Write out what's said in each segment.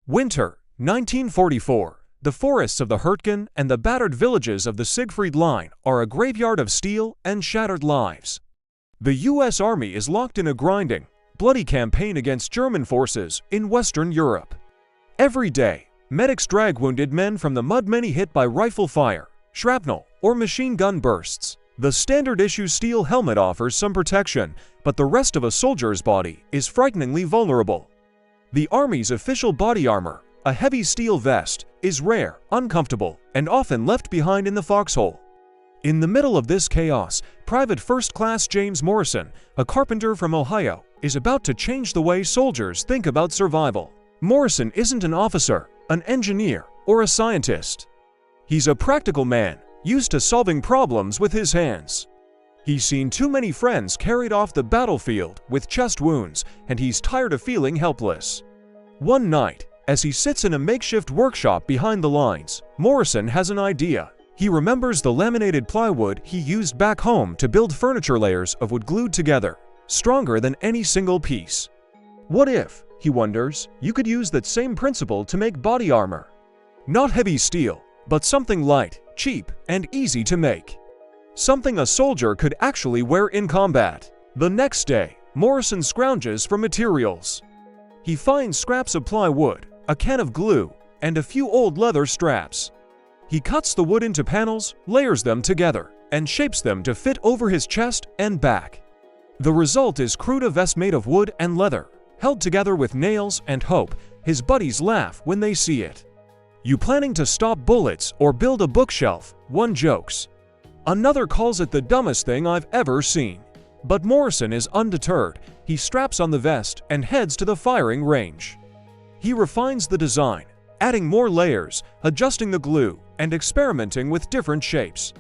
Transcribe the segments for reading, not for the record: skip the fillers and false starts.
Winter, 1944. The forests of the Hurtgen and the battered villages of the Siegfried Line are a graveyard of steel and shattered lives. The U.S. Army is locked in a grinding, bloody campaign against German forces in Western Europe. Every day, medics drag wounded men from the mud, many hit by rifle fire, shrapnel, or machine gun bursts. The standard-issue steel helmet offers some protection, but the rest of a soldier's body is frighteningly vulnerable. The Army's official body armor, a heavy steel vest, is rare, uncomfortable, and often left behind in the foxhole. In the middle of this chaos, Private First Class James Morrison, a carpenter from Ohio, is about to change the way soldiers think about survival. Morrison isn't an officer, an engineer, or a scientist. He's a practical man, used to solving problems with his hands. He's seen too many friends carried off the battlefield with chest wounds, and he's tired of feeling helpless. One night, as he sits in a makeshift workshop behind the lines, Morrison has an idea. He remembers the laminated plywood he used back home to build furniture, layers of wood glued together, stronger than any single piece. What if, he wonders, you could use that same principle to make body armor? Not heavy steel, but something light, cheap, and easy to make. Something a soldier could actually wear in combat. The next day, Morrison scrounges for materials. He finds scraps of plywood, a can of glue, and a few old leather straps. He cuts the wood into panels, layers them together, and shapes them to fit over his chest and back. The result is crude, a vest made of wood and leather, held together with nails and hope. His buddies laugh when they see it. "You planning to stop bullets or build a bookshelf?" one jokes. Another calls it the dumbest thing I've ever seen. But Morrison is undeterred. He straps on the vest and heads to the firing range. He refines the design, adding more layers, adjusting the glue, and experimenting with different shapes.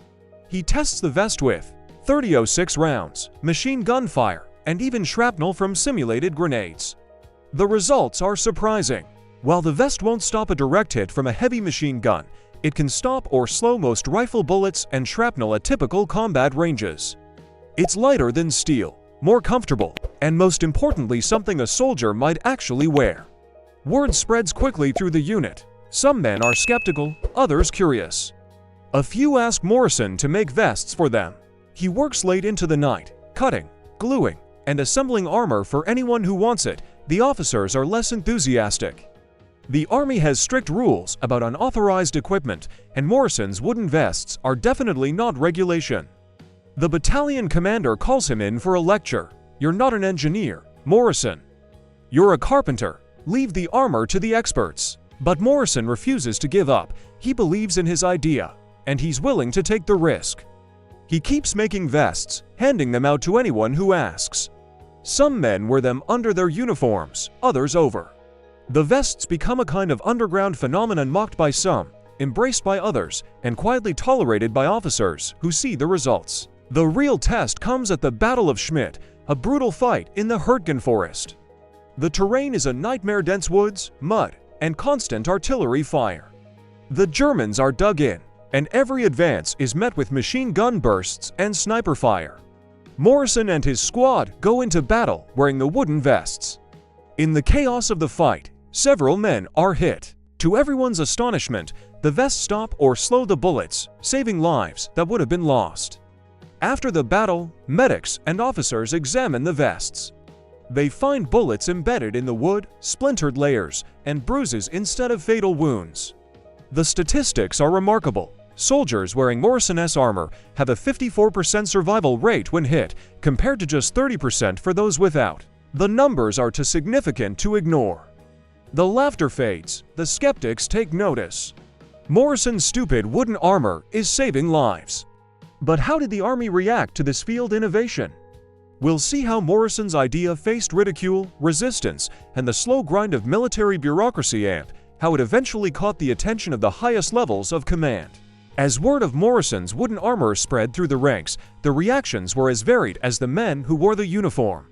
He tests the vest with .30-06 rounds, machine gun fire, and even shrapnel from simulated grenades. The results are surprising. While the vest won't stop a direct hit from a heavy machine gun, it can stop or slow most rifle bullets and shrapnel at typical combat ranges. It's lighter than steel, more comfortable, and most importantly, something a soldier might actually wear. Word spreads quickly through the unit. Some men are skeptical, others curious. A few ask Morrison to make vests for them. He works late into the night, cutting, gluing, and assembling armor for anyone who wants it. The officers are less enthusiastic. The Army has strict rules about unauthorized equipment, and Morrison's wooden vests are definitely not regulation. The battalion commander calls him in for a lecture. "You're not an engineer, Morrison. You're a carpenter. Leave the armor to the experts." But Morrison refuses to give up. He believes in his idea, and he's willing to take the risk. He keeps making vests, handing them out to anyone who asks. Some men wear them under their uniforms, others over. The vests become a kind of underground phenomenon, mocked by some, embraced by others, and quietly tolerated by officers who see the results. The real test comes at the Battle of Schmidt, a brutal fight in the Hurtgen forest. The terrain is a nightmare: dense woods, mud, and constant artillery fire. The Germans are dug in, and every advance is met with machine gun bursts and sniper fire. Morrison and his squad go into battle wearing the wooden vests. In the chaos of the fight, several men are hit. To everyone's astonishment, the vests stop or slow the bullets, saving lives that would have been lost. After the battle, medics and officers examine the vests. They find bullets embedded in the wood, splintered layers, and bruises instead of fatal wounds. The statistics are remarkable. Soldiers wearing Morrison's armor have a 54% survival rate when hit, compared to just 30% for those without. The numbers are too significant to ignore. The laughter fades. The skeptics take notice. Morrison's stupid wooden armor is saving lives. But how did the Army react to this field innovation? We'll see how Morrison's idea faced ridicule, resistance, and the slow grind of military bureaucracy, and how it eventually caught the attention of the highest levels of command. As word of Morrison's wooden armor spread through the ranks, the reactions were as varied as the men who wore the uniform.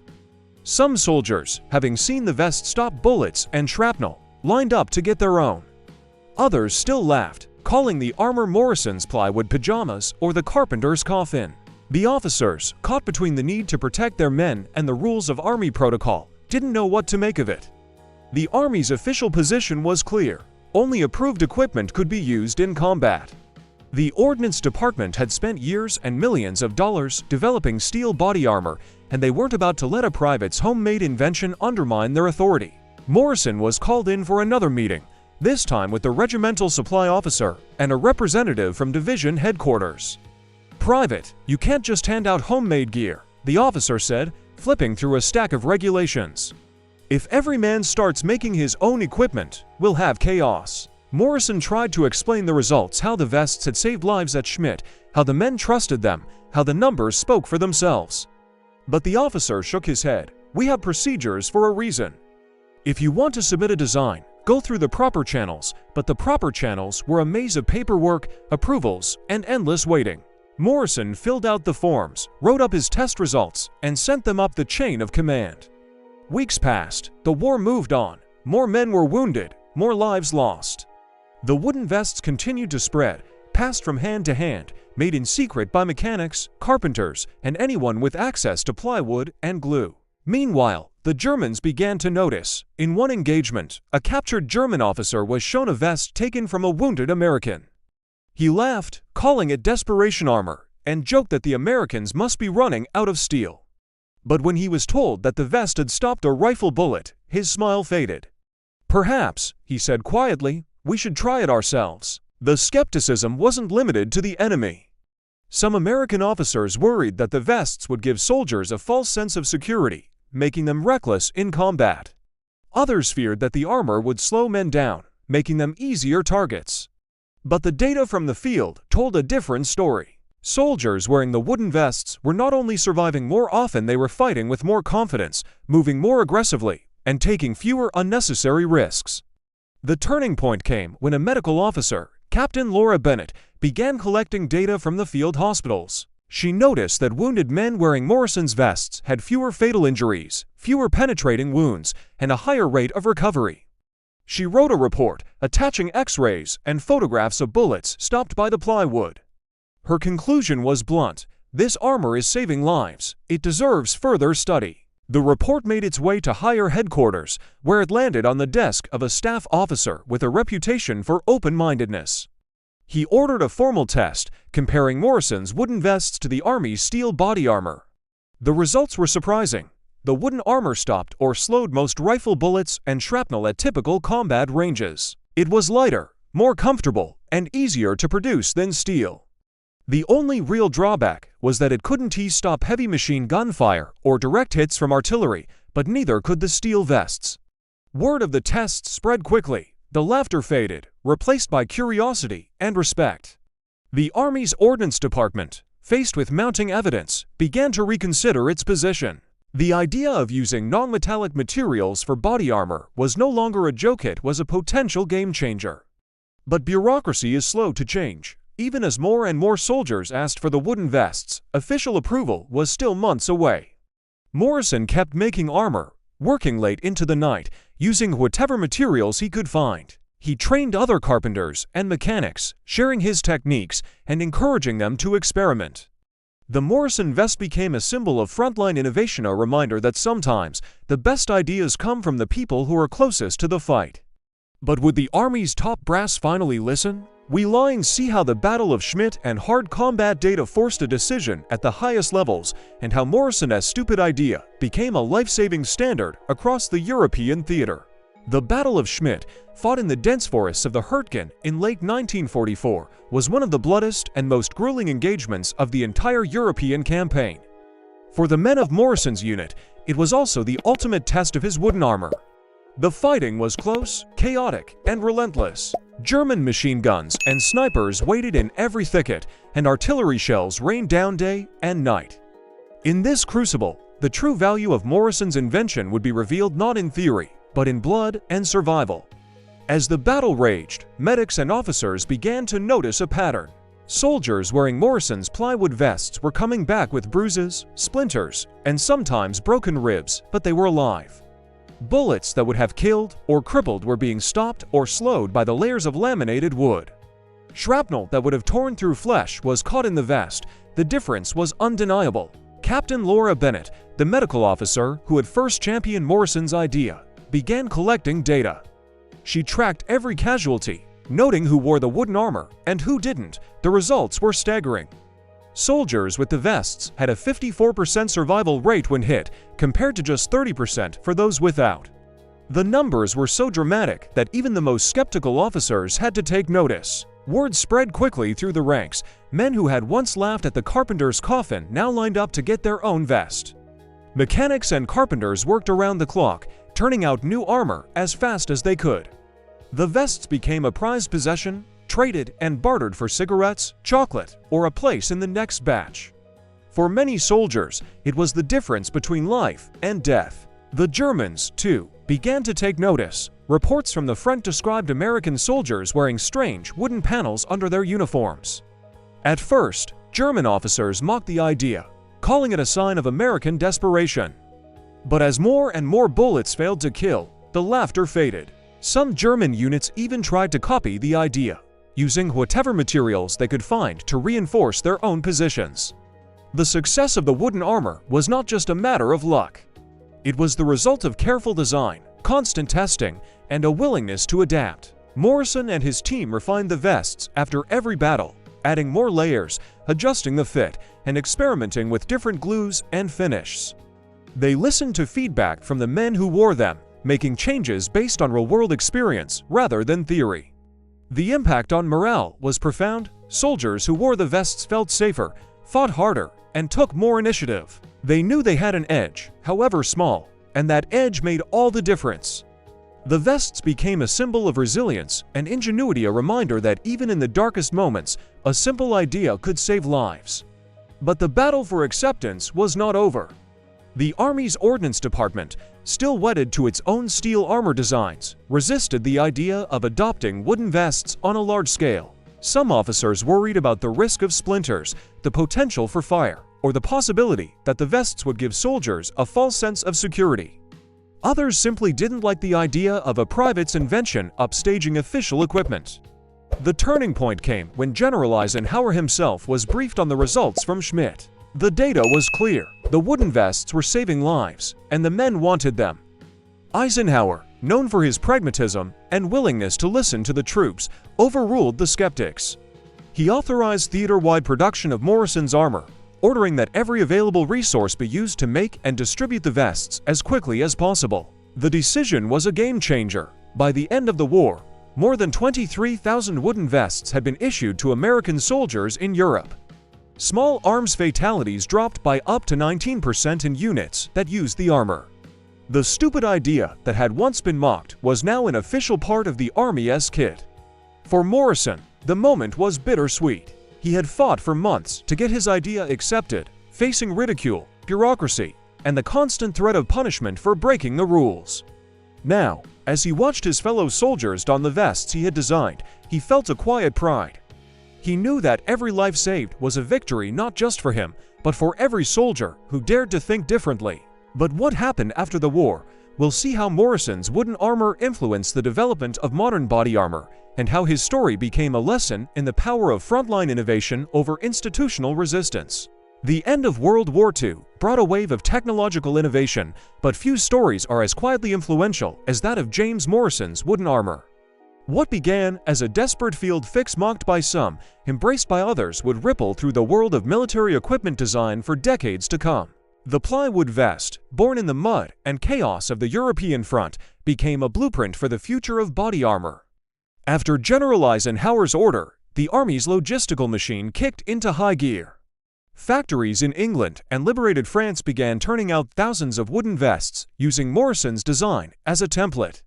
Some soldiers, having seen the vest stop bullets and shrapnel, lined up to get their own. Others still laughed, calling the armor Morrison's plywood pajamas or the carpenter's coffin. The officers, caught between the need to protect their men and the rules of Army protocol, didn't know what to make of it. The Army's official position was clear: only approved equipment could be used in combat. The Ordnance Department had spent years and millions of dollars developing steel body armor, and they weren't about to let a private's homemade invention undermine their authority. Morrison was called in for another meeting, this time with the regimental supply officer and a representative from division headquarters. "Private, you can't just hand out homemade gear," the officer said, flipping through a stack of regulations. "If every man starts making his own equipment, we'll have chaos." Morrison tried to explain the results: how the vests had saved lives at Schmidt, how the men trusted them, how the numbers spoke for themselves. But the officer shook his head. "We have procedures for a reason. If you want to submit a design, go through the proper channels," but the proper channels were a maze of paperwork, approvals, and endless waiting. Morrison filled out the forms, wrote up his test results, and sent them up the chain of command. Weeks passed, the war moved on, more men were wounded, more lives lost. The wooden vests continued to spread, passed from hand to hand, made in secret by mechanics, carpenters, and anyone with access to plywood and glue. Meanwhile, the Germans began to notice. In one engagement, a captured German officer was shown a vest taken from a wounded American. He laughed, calling it desperation armor, and joked that the Americans must be running out of steel. But when he was told that the vest had stopped a rifle bullet, his smile faded. "Perhaps," he said quietly, "we should try it ourselves." The skepticism wasn't limited to the enemy. Some American officers worried that the vests would give soldiers a false sense of security, making them reckless in combat. Others feared that the armor would slow men down, making them easier targets. But the data from the field told a different story. Soldiers wearing the wooden vests were not only surviving more often, they were fighting with more confidence, moving more aggressively, and taking fewer unnecessary risks. The turning point came when a medical officer, Captain Laura Bennett, began collecting data from the field hospitals. She noticed that wounded men wearing Morrison's vests had fewer fatal injuries, fewer penetrating wounds, and a higher rate of recovery. She wrote a report, attaching X-rays and photographs of bullets stopped by the plywood. Her conclusion was blunt: this armor is saving lives. It deserves further study. The report made its way to higher headquarters, where it landed on the desk of a staff officer with a reputation for open-mindedness. He ordered a formal test, comparing Morrison's wooden vests to the Army's steel body armor. The results were surprising. The wooden armor stopped or slowed most rifle bullets and shrapnel at typical combat ranges. It was lighter, more comfortable, and easier to produce than steel. The only real drawback was that it couldn't stop heavy machine gun fire or direct hits from artillery, but neither could the steel vests. Word of the tests spread quickly. The laughter faded, replaced by curiosity and respect. The Army's Ordnance Department, faced with mounting evidence, began to reconsider its position. The idea of using non-metallic materials for body armor was no longer a joke, it was a potential game-changer. But bureaucracy is slow to change. Even as more and more soldiers asked for the wooden vests, official approval was still months away. Morrison kept making armor, working late into the night, using whatever materials he could find. He trained other carpenters and mechanics, sharing his techniques and encouraging them to experiment. The Morrison vest became a symbol of frontline innovation, a reminder that sometimes the best ideas come from the people who are closest to the fight. But would the Army's top brass finally listen? We line see how the Battle of Schmidt and hard combat data forced a decision at the highest levels, and how Morrison's stupid idea became a life-saving standard across the European theater. The Battle of Schmidt, fought in the dense forests of the Hurtgen in late 1944, was one of the bloodiest and most grueling engagements of the entire European campaign. For the men of Morrison's unit, it was also the ultimate test of his wooden armor. The fighting was close, chaotic, and relentless. German machine guns and snipers waited in every thicket, and artillery shells rained down day and night. In this crucible, the true value of Morrison's invention would be revealed not in theory, but in blood and survival. As the battle raged, medics and officers began to notice a pattern. Soldiers wearing Morrison's plywood vests were coming back with bruises, splinters, and sometimes broken ribs, but they were alive. Bullets that would have killed or crippled were being stopped or slowed by the layers of laminated wood. Shrapnel that would have torn through flesh was caught in the vest. The difference was undeniable. Captain Laura Bennett, the medical officer who had first championed Morrison's idea, began collecting data. She tracked every casualty, noting who wore the wooden armor and who didn't. The results were staggering. Soldiers with the vests had a 54% survival rate when hit, compared to just 30% for those without. The numbers were so dramatic that even the most skeptical officers had to take notice. Word spread quickly through the ranks. Men who had once laughed at the carpenter's coffin now lined up to get their own vest. Mechanics and carpenters worked around the clock, turning out new armor as fast as they could. The vests became a prized possession, traded and bartered for cigarettes, chocolate, or a place in the next batch. For many soldiers, it was the difference between life and death. The Germans, too, began to take notice. Reports from the front described American soldiers wearing strange wooden panels under their uniforms. At first, German officers mocked the idea, calling it a sign of American desperation. But as more and more bullets failed to kill, the laughter faded. Some German units even tried to copy the idea, using whatever materials they could find to reinforce their own positions. The success of the wooden armor was not just a matter of luck. It was the result of careful design, constant testing, and a willingness to adapt. Morrison and his team refined the vests after every battle, adding more layers, adjusting the fit, and experimenting with different glues and finishes. They listened to feedback from the men who wore them, making changes based on real-world experience rather than theory. The impact on morale was profound. Soldiers who wore the vests felt safer, fought harder, and took more initiative. They knew they had an edge, however small, and that edge made all the difference. The vests became a symbol of resilience and ingenuity, a reminder that even in the darkest moments, a simple idea could save lives. But the battle for acceptance was not over. The Army's Ordnance Department, still wedded to its own steel armor designs, resisted the idea of adopting wooden vests on a large scale. Some officers worried about the risk of splinters, the potential for fire, or the possibility that the vests would give soldiers a false sense of security. Others simply didn't like the idea of a private's invention upstaging official equipment. The turning point came when General Eisenhower himself was briefed on the results from Schmidt. The data was clear. The wooden vests were saving lives, and the men wanted them. Eisenhower, known for his pragmatism and willingness to listen to the troops, overruled the skeptics. He authorized theater-wide production of Morrison's armor, ordering that every available resource be used to make and distribute the vests as quickly as possible. The decision was a game-changer. By the end of the war, more than 23,000 wooden vests had been issued to American soldiers in Europe. Small arms fatalities dropped by up to 19% in units that used the armor. The stupid idea that had once been mocked was now an official part of the Army's kit. For Morrison, the moment was bittersweet. He had fought for months to get his idea accepted, facing ridicule, bureaucracy, and the constant threat of punishment for breaking the rules. Now, as he watched his fellow soldiers don the vests he had designed, he felt a quiet pride. He knew that every life saved was a victory not just for him, but for every soldier who dared to think differently. But what happened after the war? We'll see how Morrison's wooden armor influenced the development of modern body armor, and how his story became a lesson in the power of frontline innovation over institutional resistance. The end of World War II brought a wave of technological innovation, but few stories are as quietly influential as that of James Morrison's wooden armor. What began as a desperate field fix mocked by some, embraced by others, would ripple through the world of military equipment design for decades to come. The plywood vest, born in the mud and chaos of the European front, became a blueprint for the future of body armor. After General Eisenhower's order, the Army's logistical machine kicked into high gear. Factories in England and liberated France began turning out thousands of wooden vests, using Morrison's design as a template.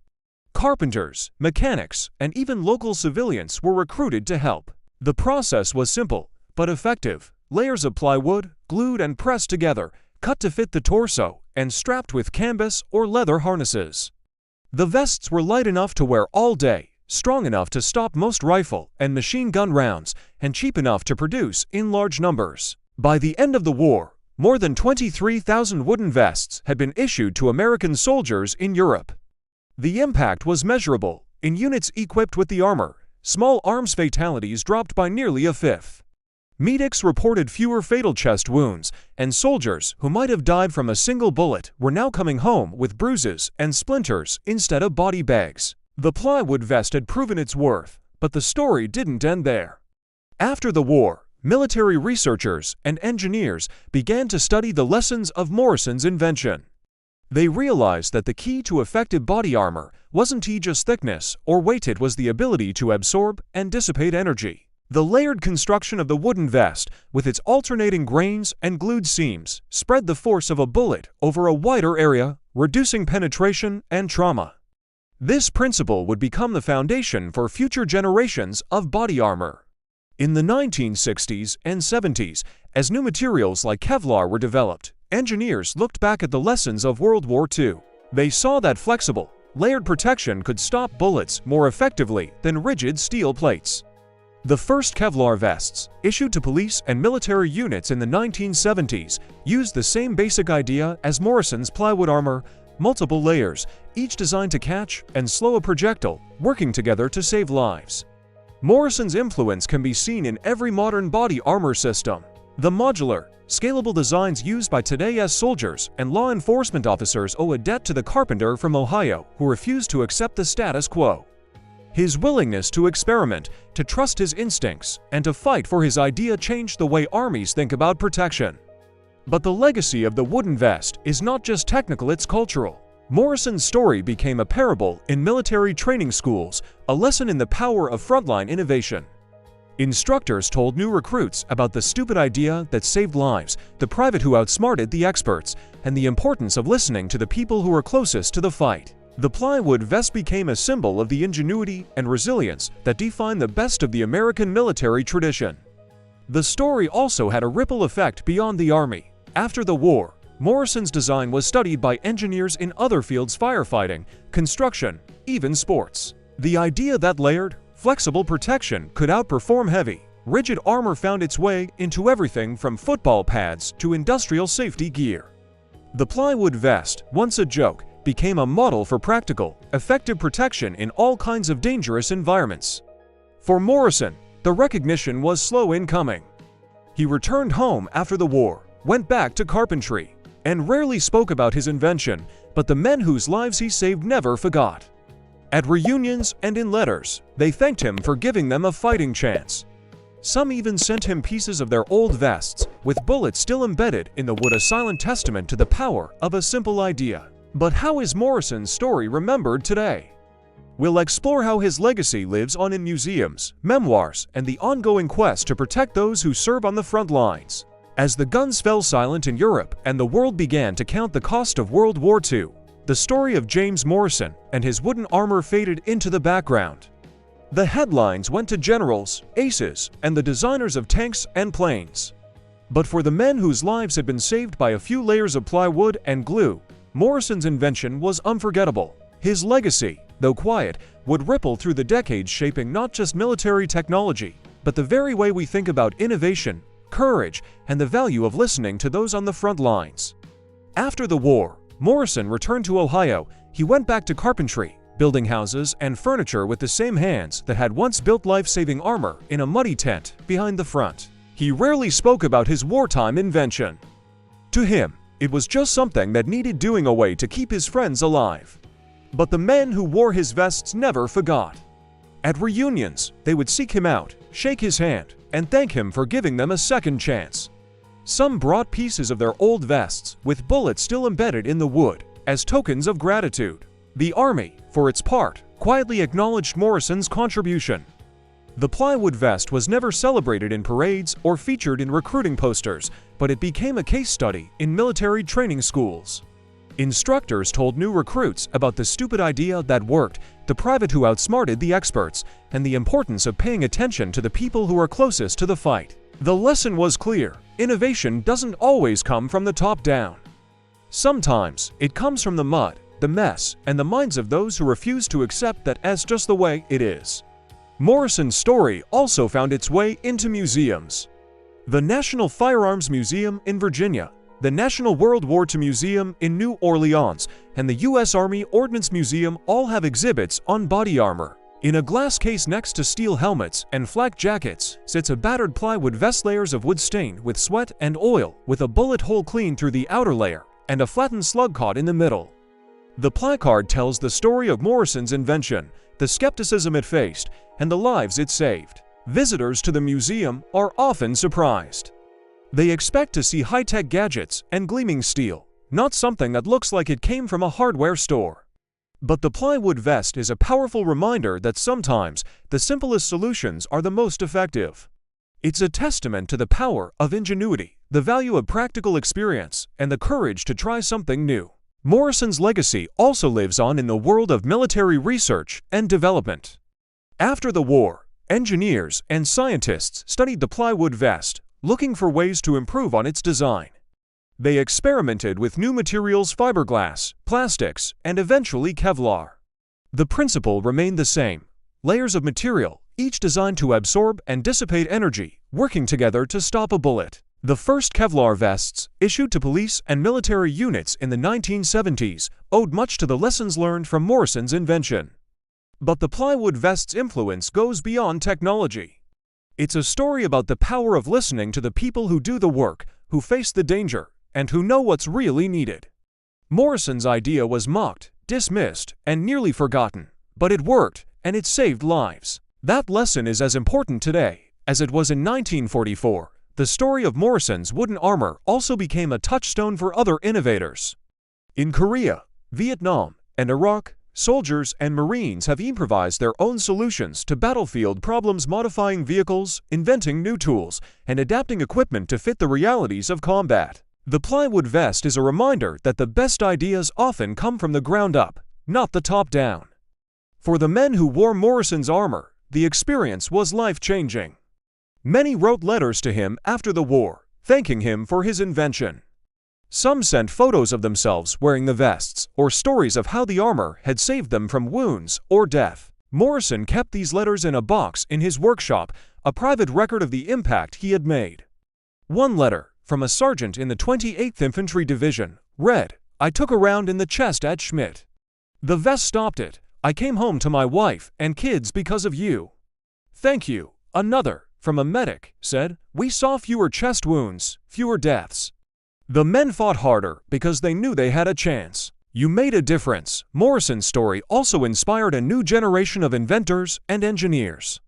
Carpenters, mechanics, and even local civilians were recruited to help. The process was simple, but effective. Layers of plywood, glued and pressed together, cut to fit the torso, and strapped with canvas or leather harnesses. The vests were light enough to wear all day, strong enough to stop most rifle and machine gun rounds, and cheap enough to produce in large numbers. By the end of the war, more than 23,000 wooden vests had been issued to American soldiers in Europe. The impact was measurable. In units equipped with the armor, small arms fatalities dropped by nearly a fifth. Medics reported fewer fatal chest wounds, and soldiers who might have died from a single bullet were now coming home with bruises and splinters instead of body bags. The plywood vest had proven its worth, but the story didn't end there. After the war, military researchers and engineers began to study the lessons of Morrison's invention. They realized that the key to effective body armor wasn't just thickness or weight, it was the ability to absorb and dissipate energy. The layered construction of the wooden vest, with its alternating grains and glued seams, spread the force of a bullet over a wider area, reducing penetration and trauma. This principle would become the foundation for future generations of body armor. In the 1960s and 70s, as new materials like Kevlar were developed, engineers looked back at the lessons of World War II. They saw that flexible, layered protection could stop bullets more effectively than rigid steel plates. The first Kevlar vests, issued to police and military units in the 1970s, used the same basic idea as Morrison's plywood armor: multiple layers, each designed to catch and slow a projectile, working together to save lives. Morrison's influence can be seen in every modern body armor system. The modular, scalable designs used by today's soldiers and law enforcement officers owe a debt to the carpenter from Ohio who refused to accept the status quo. His willingness to experiment, to trust his instincts, and to fight for his idea changed the way armies think about protection. But the legacy of the wooden vest is not just technical, it's cultural. Morrison's story became a parable in military training schools, a lesson in the power of frontline innovation. Instructors told new recruits about the stupid idea that saved lives, the private who outsmarted the experts, and the importance of listening to the people who were closest to the fight. The plywood vest became a symbol of the ingenuity and resilience that define the best of the American military tradition. The story also had a ripple effect beyond the Army. After the war, Morrison's design was studied by engineers in other fields: firefighting, construction, even sports. The idea that layered, flexible protection could outperform heavy, rigid armor found its way into everything from football pads to industrial safety gear. The plywood vest, once a joke, became a model for practical, effective protection in all kinds of dangerous environments. For Morrison, the recognition was slow in coming. He returned home after the war, went back to carpentry, and rarely spoke about his invention, but the men whose lives he saved never forgot. At reunions and in letters, they thanked him for giving them a fighting chance. Some even sent him pieces of their old vests, with bullets still embedded in the wood, a silent testament to the power of a simple idea. But how is Morrison's story remembered today? We'll explore how his legacy lives on in museums, memoirs, and the ongoing quest to protect those who serve on the front lines. As the guns fell silent in Europe and the world began to count the cost of World War II, the story of James Morrison and his wooden armor faded into the background. The headlines went to generals, aces, and the designers of tanks and planes. But for the men whose lives had been saved by a few layers of plywood and glue, Morrison's invention was unforgettable. His legacy, though quiet, would ripple through the decades, shaping not just military technology, but the very way we think about innovation, courage, and the value of listening to those on the front lines. After the war, Morrison returned to Ohio. He went back to carpentry, building houses and furniture with the same hands that had once built life-saving armor in a muddy tent behind the front. He rarely spoke about his wartime invention. To him, it was just something that needed doing away to keep his friends alive. But the men who wore his vests never forgot. At reunions, they would seek him out, shake his hand, and thank him for giving them a second chance. Some brought pieces of their old vests, with bullets still embedded in the wood, as tokens of gratitude. The Army, for its part, quietly acknowledged Morrison's contribution. The plywood vest was never celebrated in parades or featured in recruiting posters, but it became a case study in military training schools. Instructors told new recruits about the stupid idea that worked, the private who outsmarted the experts, and the importance of paying attention to the people who are closest to the fight. The lesson was clear: innovation doesn't always come from the top down. Sometimes it comes from the mud, the mess, and the minds of those who refuse to accept that as just the way it is. Morrison's story also found its way into museums. The National Firearms Museum in Virginia, the National World War II Museum in New Orleans, and the U.S. Army Ordnance Museum all have exhibits on body armor. In a glass case next to steel helmets and flak jackets sits a battered plywood vest, layers of wood stained with sweat and oil, with a bullet hole clean through the outer layer and a flattened slug caught in the middle. The placard tells the story of Morrison's invention, the skepticism it faced, and the lives it saved. Visitors to the museum are often surprised. They expect to see high-tech gadgets and gleaming steel, not something that looks like it came from a hardware store. But the plywood vest is a powerful reminder that sometimes the simplest solutions are the most effective. It's a testament to the power of ingenuity, the value of practical experience, and the courage to try something new. Morrison's legacy also lives on in the world of military research and development. After the war, engineers and scientists studied the plywood vest, looking for ways to improve on its design. They experimented with new materials, fiberglass, plastics, and eventually Kevlar. The principle remained the same: layers of material, each designed to absorb and dissipate energy, working together to stop a bullet. The first Kevlar vests, issued to police and military units in the 1970s, owed much to the lessons learned from Morrison's invention. But the plywood vest's influence goes beyond technology. It's a story about the power of listening to the people who do the work, who face the danger, and who know what's really needed. Morrison's idea was mocked, dismissed, and nearly forgotten, but it worked, and it saved lives. That lesson is as important today as it was in 1944. The story of Morrison's wooden armor also became a touchstone for other innovators. In Korea, Vietnam, and Iraq, soldiers and Marines have improvised their own solutions to battlefield problems, modifying vehicles, inventing new tools, and adapting equipment to fit the realities of combat. The plywood vest is a reminder that the best ideas often come from the ground up, not the top down. For the men who wore Morrison's armor, the experience was life-changing. Many wrote letters to him after the war, thanking him for his invention. Some sent photos of themselves wearing the vests, or stories of how the armor had saved them from wounds or death. Morrison kept these letters in a box in his workshop, a private record of the impact he had made. One letter, from a sergeant in the 28th Infantry Division, read, "I took a round in the chest at Schmidt. The vest stopped it. I came home to my wife and kids because of you. Thank you." Another, from a medic, said, "We saw fewer chest wounds, fewer deaths. The men fought harder because they knew they had a chance. You made a difference." Morrison's story also inspired a new generation of inventors and engineers.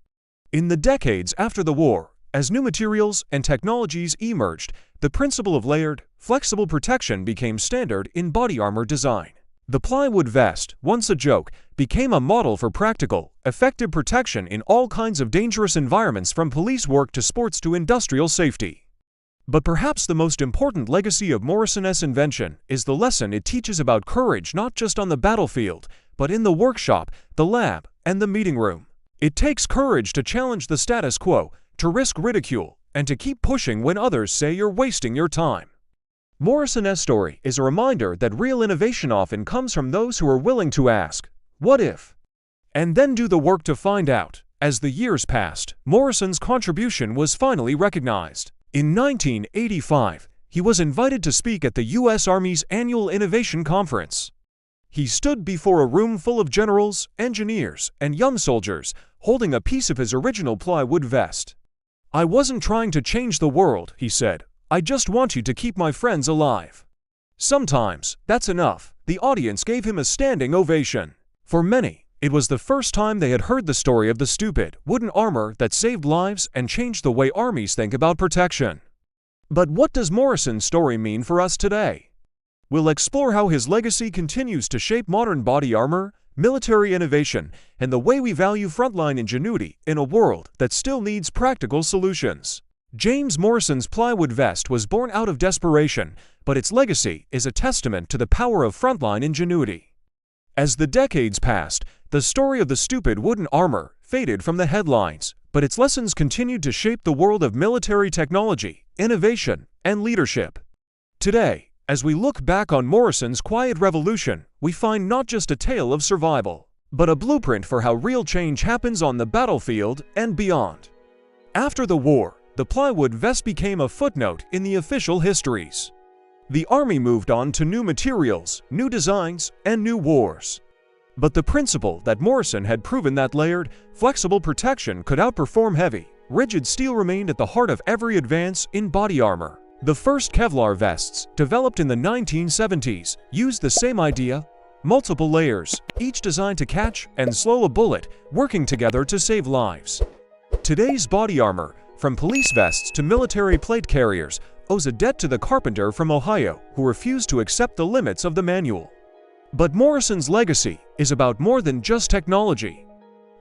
In the decades after the war, as new materials and technologies emerged, the principle of layered, flexible protection became standard in body armor design. The plywood vest, once a joke, became a model for practical, effective protection in all kinds of dangerous environments, from police work to sports to industrial safety. But perhaps the most important legacy of Morrison's invention is the lesson it teaches about courage, not just on the battlefield, but in the workshop, the lab, and the meeting room. It takes courage to challenge the status quo, to risk ridicule, and to keep pushing when others say you're wasting your time. Morrison's story is a reminder that real innovation often comes from those who are willing to ask, "What if?" and then do the work to find out. As the years passed, Morrison's contribution was finally recognized. In 1985, he was invited to speak at the U.S. Army's annual Innovation Conference. He stood before a room full of generals, engineers, and young soldiers, holding a piece of his original plywood vest. "I wasn't trying to change the world," he said. "I just want you to keep my friends alive." Sometimes, that's enough. The audience gave him a standing ovation. For many, it was the first time they had heard the story of the stupid, wooden armor that saved lives and changed the way armies think about protection. But what does Morrison's story mean for us today? We'll explore how his legacy continues to shape modern body armor, military innovation, and the way we value frontline ingenuity in a world that still needs practical solutions. James Morrison's plywood vest was born out of desperation, but its legacy is a testament to the power of frontline ingenuity. As the decades passed, the story of the stupid wooden armor faded from the headlines, but its lessons continued to shape the world of military technology, innovation, and leadership. Today, as we look back on Morrison's quiet revolution, we find not just a tale of survival, but a blueprint for how real change happens on the battlefield and beyond. After the war, the plywood vest became a footnote in the official histories. The Army moved on to new materials, new designs, and new wars. But the principle that Morrison had proven that layered, flexible protection could outperform heavy, rigid steel remained at the heart of every advance in body armor. The first Kevlar vests, developed in the 1970s, used the same idea: multiple layers, each designed to catch and slow a bullet, working together to save lives. Today's body armor, from police vests to military plate carriers, owes a debt to the carpenter from Ohio who refused to accept the limits of the manual. But Morrison's legacy is about more than just technology.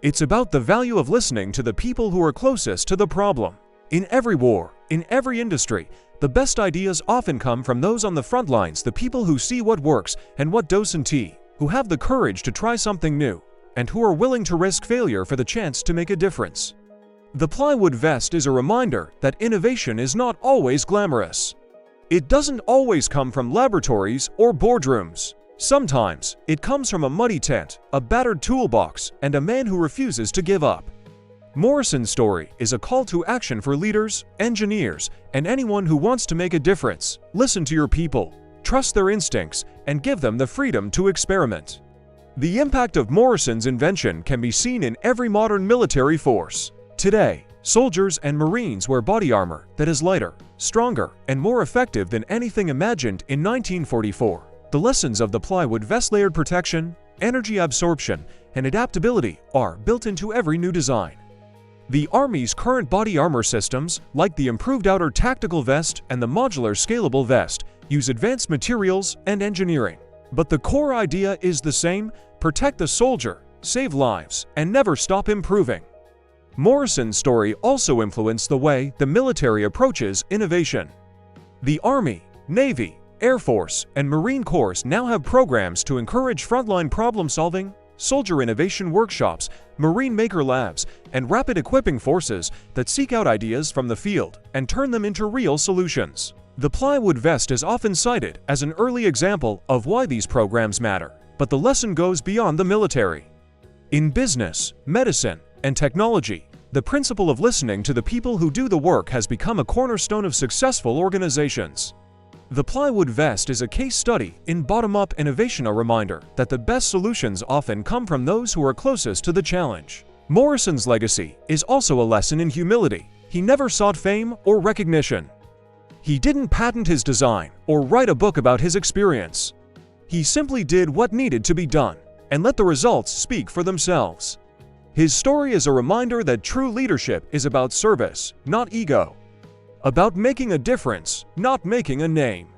It's about the value of listening to the people who are closest to the problem. In every war, in every industry, the best ideas often come from those on the front lines, the people who see what works and what doesn't, who have the courage to try something new, and who are willing to risk failure for the chance to make a difference. The plywood vest is a reminder that innovation is not always glamorous. It doesn't always come from laboratories or boardrooms. Sometimes, it comes from a muddy tent, a battered toolbox, and a man who refuses to give up. Morrison's story is a call to action for leaders, engineers, and anyone who wants to make a difference. Listen to your people, trust their instincts, and give them the freedom to experiment. The impact of Morrison's invention can be seen in every modern military force. Today, soldiers and Marines wear body armor that is lighter, stronger, and more effective than anything imagined in 1944. The lessons of the plywood vest: layered protection, energy absorption, and adaptability are built into every new design. The Army's current body armor systems, like the improved outer tactical vest and the modular scalable vest, use advanced materials and engineering. But the core idea is the same: protect the soldier, save lives, and never stop improving. Morrison's story also influenced the way the military approaches innovation. The Army, Navy, Air Force, and Marine Corps now have programs to encourage frontline problem-solving, soldier innovation workshops, Marine Maker Labs, and rapid equipping forces that seek out ideas from the field and turn them into real solutions. The plywood vest is often cited as an early example of why these programs matter, but the lesson goes beyond the military. In business, medicine, and technology, the principle of listening to the people who do the work has become a cornerstone of successful organizations. The plywood vest is a case study in bottom-up innovation, a reminder that the best solutions often come from those who are closest to the challenge. Morrison's legacy is also a lesson in humility. He never sought fame or recognition. He didn't patent his design or write a book about his experience. He simply did what needed to be done and let the results speak for themselves. His story is a reminder that true leadership is about service, not ego. About making a difference, not making a name.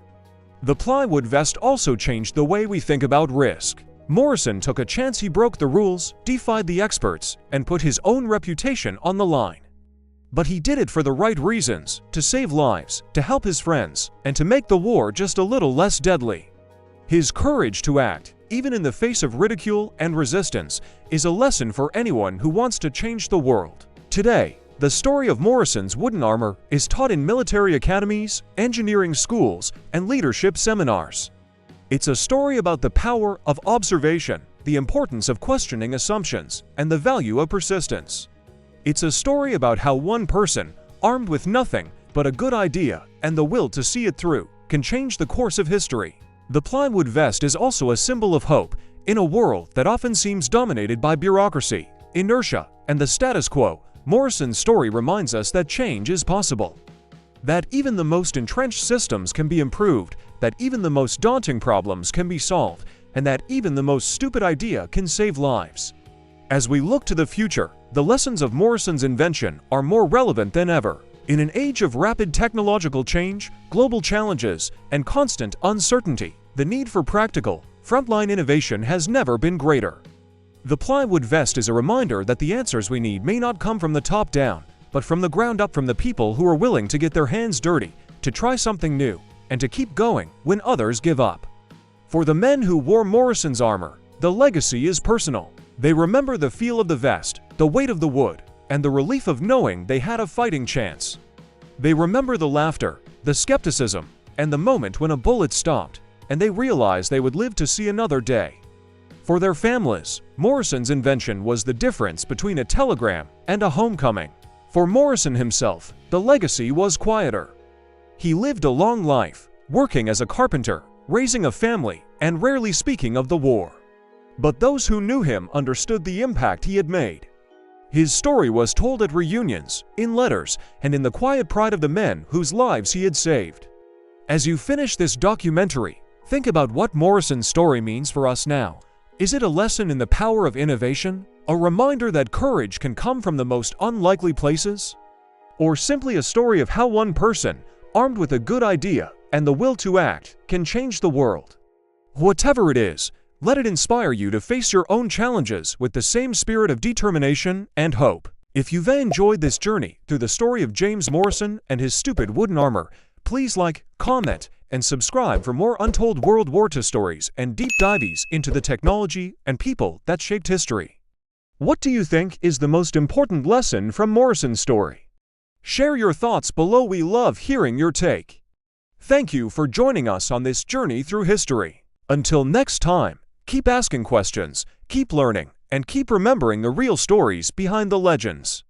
The plywood vest also changed the way we think about risk. Morrison took a chance. He broke the rules, defied the experts, and put his own reputation on the line. But he did it for the right reasons: to save lives, to help his friends, and to make the war just a little less deadly. His courage to act, even in the face of ridicule and resistance, is a lesson for anyone who wants to change the world. Today, the story of Morrison's wooden armor is taught in military academies, engineering schools, and leadership seminars. It's a story about the power of observation, the importance of questioning assumptions, and the value of persistence. It's a story about how one person, armed with nothing but a good idea and the will to see it through, can change the course of history. The plywood vest is also a symbol of hope in a world that often seems dominated by bureaucracy, inertia, and the status quo. Morrison's story reminds us that change is possible. That even the most entrenched systems can be improved, that even the most daunting problems can be solved, and that even the most stupid idea can save lives. As we look to the future, the lessons of Morrison's invention are more relevant than ever. In an age of rapid technological change, global challenges, and constant uncertainty, the need for practical, frontline innovation has never been greater. The plywood vest is a reminder that the answers we need may not come from the top down, but from the ground up, from the people who are willing to get their hands dirty, to try something new, and to keep going when others give up. For the men who wore Morrison's armor, the legacy is personal. They remember the feel of the vest, the weight of the wood, and the relief of knowing they had a fighting chance. They remember the laughter, the skepticism, and the moment when a bullet stopped, and they realized they would live to see another day. For their families, Morrison's invention was the difference between a telegram and a homecoming. For Morrison himself, the legacy was quieter. He lived a long life, working as a carpenter, raising a family, and rarely speaking of the war. But those who knew him understood the impact he had made. His story was told at reunions, in letters, and in the quiet pride of the men whose lives he had saved. As you finish this documentary, think about what Morrison's story means for us now. Is it a lesson in the power of innovation? A reminder that courage can come from the most unlikely places? Or simply a story of how one person, armed with a good idea and the will to act, can change the world? Whatever it is, let it inspire you to face your own challenges with the same spirit of determination and hope. If you've enjoyed this journey through the story of James Morrison and his stupid wooden armor, please like, comment, and subscribe for more untold World War II stories and deep dives into the technology and people that shaped history. What do you think is the most important lesson from Morrison's story? Share your thoughts below. We love hearing your take. Thank you for joining us on this journey through history. Until next time, keep asking questions, keep learning, and keep remembering the real stories behind the legends.